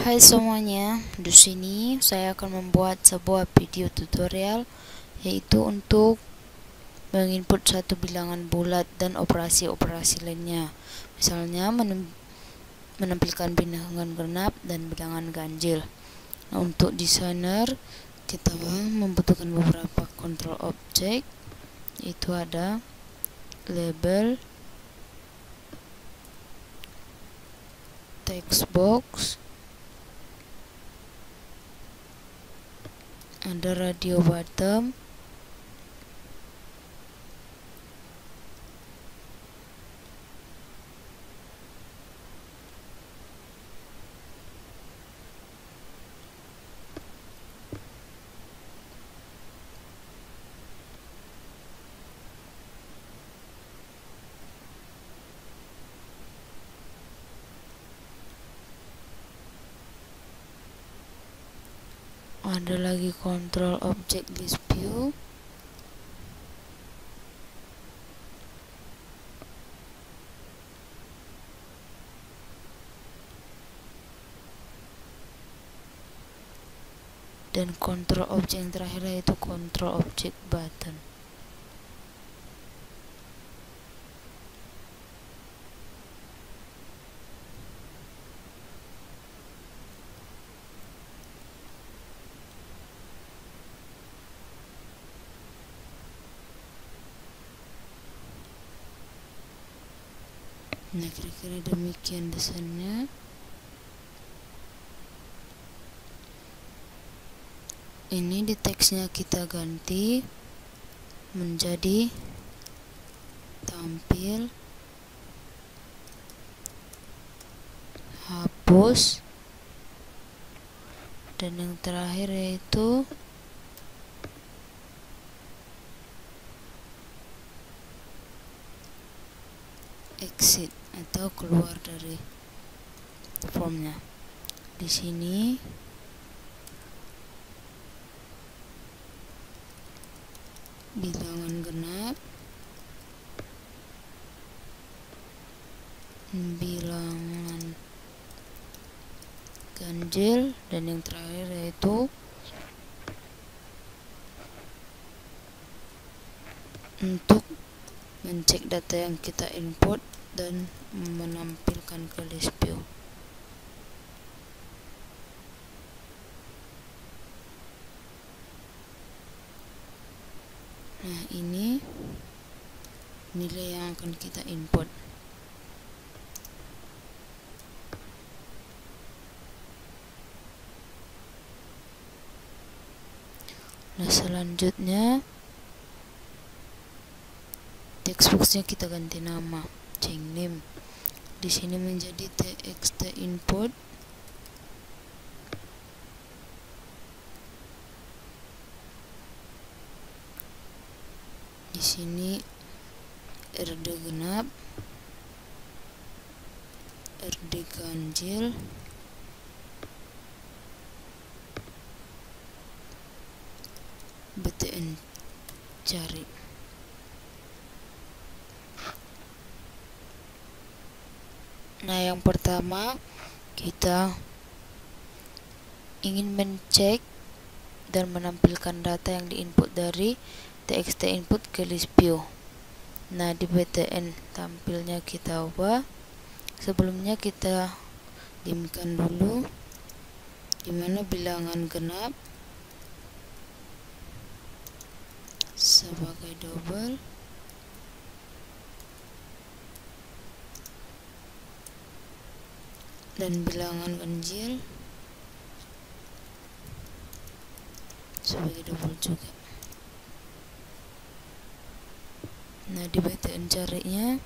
Hai semuanya, di sini saya akan membuat sebuah video tutorial yaitu untuk menginput satu bilangan bulat dan operasi-operasi lainnya. Misalnya menampilkan bilangan genap dan bilangan ganjil. Nah, untuk desainer kita membutuhkan beberapa control object, yaitu ada label, text box, ada radio button, ada lagi control object list view, dan control object yang terakhir yaitu control object button. Nah, kira-kira demikian desainnya. Ini di teksnya kita ganti menjadi tampil, hapus, dan yang terakhir yaitu exit atau keluar dari formnya. Di sini bilangan genap, bilangan ganjil, dan yang terakhir yaitu untuk mencek data yang kita input dan menampilkan ke list view. Nah, ini nilai yang akan kita input. Nah, selanjutnya textboxnya kita ganti nama, change name. Di sini menjadi txt input. Di sini RD genap, RD ganjil, BTN cari. Nah, yang pertama kita ingin mencek dan menampilkan data yang diinput dari txt input ke list view. Nah, di BTN tampilnya kita ubah. Sebelumnya kita diamkan dulu dimana bilangan genap sebagai double, dan bilangan ganjil sebagai double juga. Nah, di BTN carinya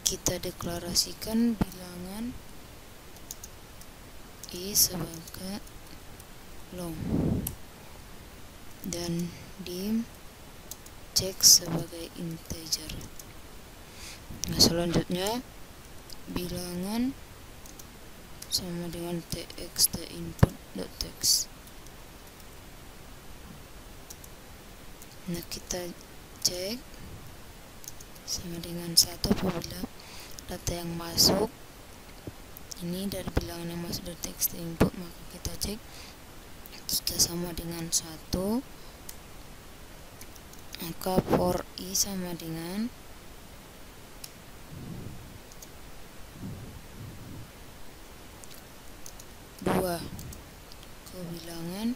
kita deklarasikan bilangan i sebagai long dan dim cek sebagai integer. Nah, selanjutnya bilangan sama dengan txt input.text. Nah, kita cek sama dengan 1 apabila data yang masuk Ini dari bilangan yang masuk dari txt input, maka kita cek jika sama dengan 1, maka for i sama dengan 2 ke bilangan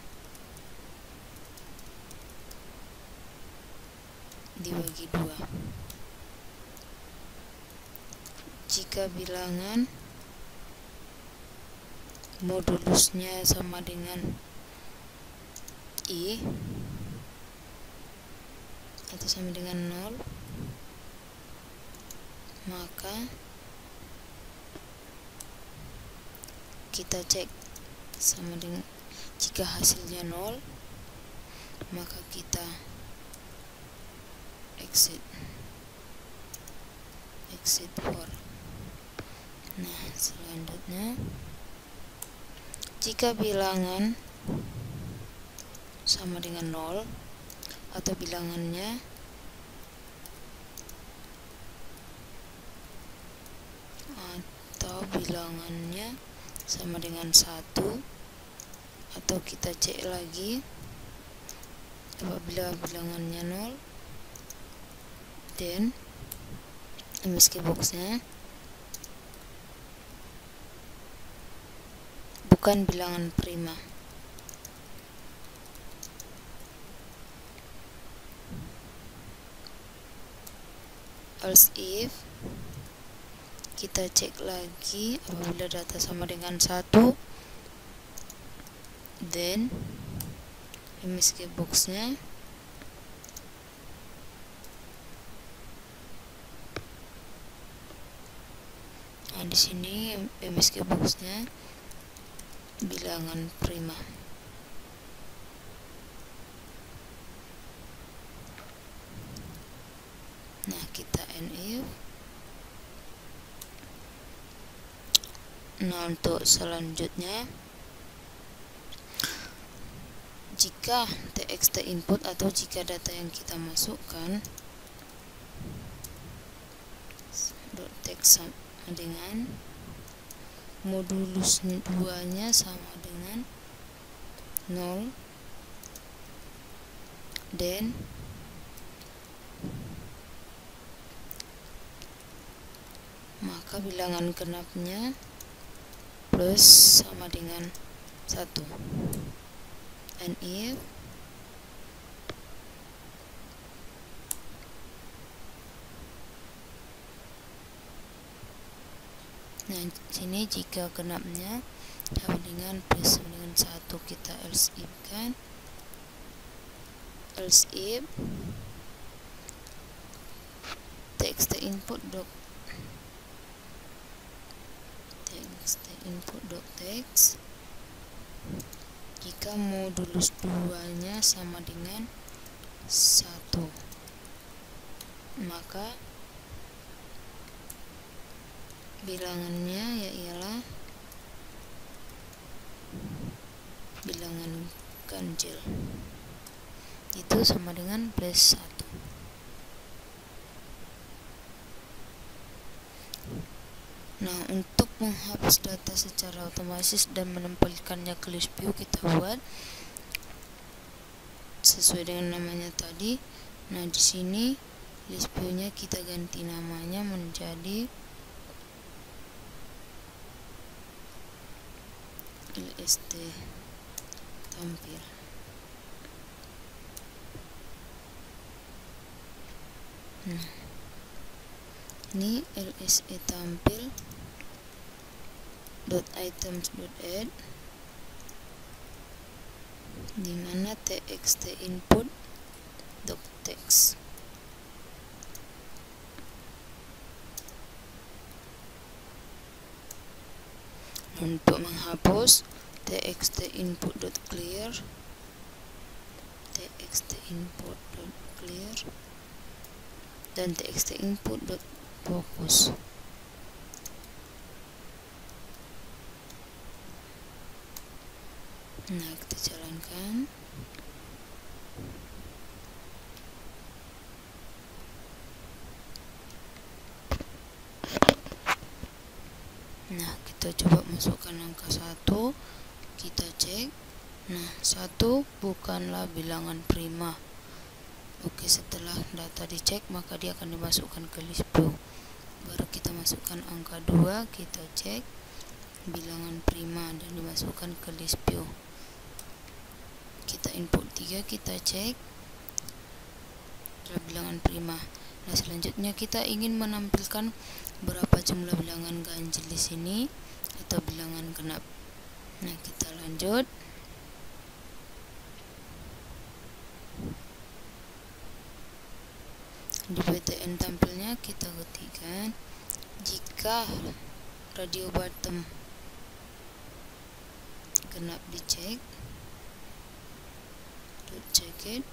dibagi 2. Jika bilangan modulusnya sama dengan i atau sama dengan 0, maka kita cek sama dengan, jika hasilnya 0, maka kita exit for. Nah, selanjutnya jika bilangan sama dengan 0 atau bilangannya sama dengan 1, atau kita cek lagi apabila bilangannya 0, dan MSG boxnya bukan bilangan prima. Else if kita cek lagi apabila data sama dengan 1, then MSG boxnya di sini MSG boxnya bilangan prima. Nah, kita NIF. Nah, untuk selanjutnya, jika txt input atau jika data yang kita masukkan .text sama dengan modulus 2-nya sama dengan 0, dan maka bilangan genapnya plus sama dengan 1. And if nah, sini jika genapnya sama dengan plus sama dengan 1, kita else if kan. Else if txt input text jika modulus 2-nya sama dengan 1, maka bilangannya ialah bilangan ganjil, itu sama dengan plus 1. Nah, untuk menghapus data secara otomatis dan menempelkannya ke list view, kita buat sesuai dengan namanya tadi. Nah, di sini list view-nya kita ganti namanya menjadi lst tampil. Nah, ini lse tampil .items.add, dimana txt input .text. Untuk menghapus txt input.clear, dan txt input.focus. Nah, kita jalankan. Nah, kita coba cek. Nah, 1 bukanlah bilangan prima. Oke, setelah data dicek maka dia akan dimasukkan ke list view. Baru kita masukkan angka 2, kita cek bilangan prima dan dimasukkan ke list view. Kita input 3, kita cek bilangan prima. Nah, selanjutnya kita ingin menampilkan berapa jumlah bilangan ganjil di sini atau bilangan genap. Nah, kita lanjut. Di PTN tampilnya kita ketikkan jika radio bottom genap dicek, check it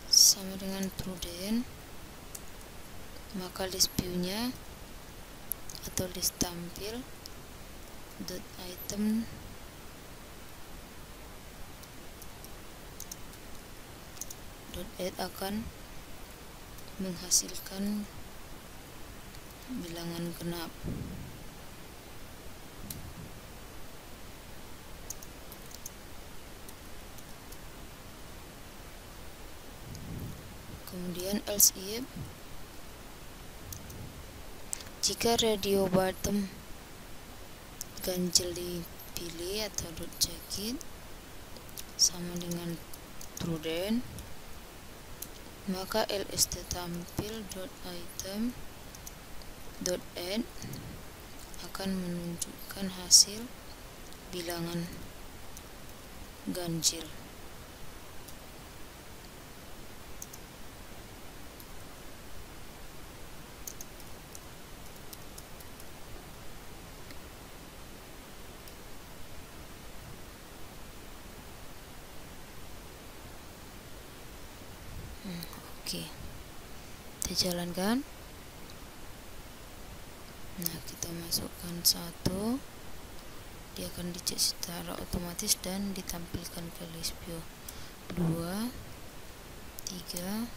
sama dengan prudent, maka list view-nya atau list tampil .item .add akan menghasilkan bilangan genap. Kemudian else if jika radio bottom ganjil dipilih atau check it sama dengan prudent, maka lst tampil .item .add akan menunjukkan hasil bilangan ganjil. Oke, kita jalankan. Nah, kita masukkan 1, dia akan dicek secara otomatis dan ditampilkan ke list view. 2, 3,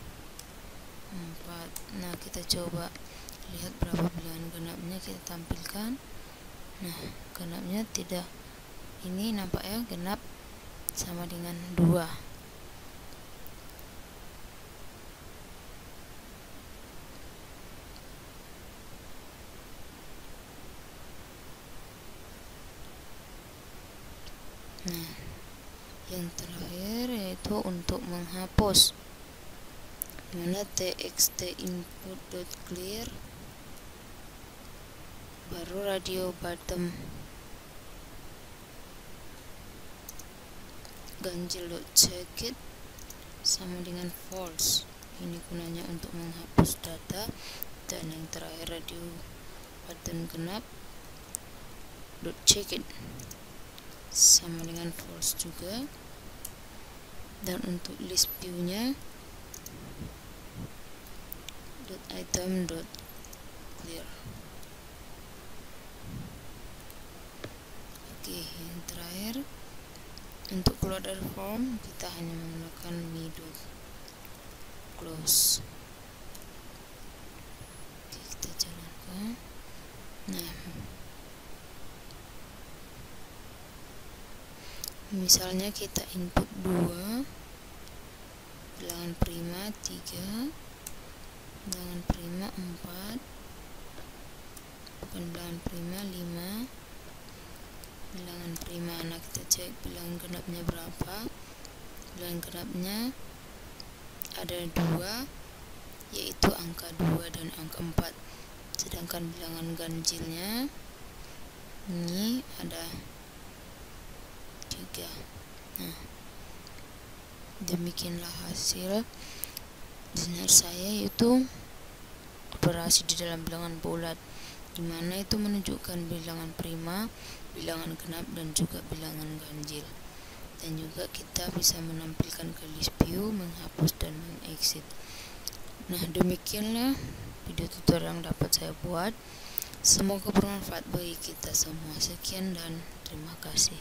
4. Nah, kita coba lihat berapa bilangan genapnya, kita tampilkan. Nah, genapnya tidak, ini nampaknya genap sama dengan 2. Nah, yang terakhir yaitu untuk menghapus, dimana txt input.clear baru radio bottom ganjil.checkit sama dengan false. Ini gunanya untuk menghapus data. Dan yang terakhir radio button genap .checkit sama dengan false juga. Dan untuk list view-nya .item .clear. Oke, yang terakhir untuk keluar dari form kita hanya menggunakan middle close. Oke, kita jalankan. Nah, misalnya kita input 2, bilangan prima 3, bilangan prima 4, bukan bilangan prima 5, bilangan prima. Nah, kita cek bilangan genapnya berapa. Bilangan genapnya ada 2, yaitu angka 2 dan angka 4. Sedangkan bilangan ganjilnya ini ada 3. Nah, demikianlah hasil desainer saya, yaitu operasi di dalam bilangan bulat, dimana itu menunjukkan bilangan prima, bilangan genap, dan juga bilangan ganjil. Dan juga kita bisa menampilkan ke list view, menghapus dan mengexit. Nah, demikianlah video tutorial yang dapat saya buat. Semoga bermanfaat bagi kita semua. Sekian dan terima kasih.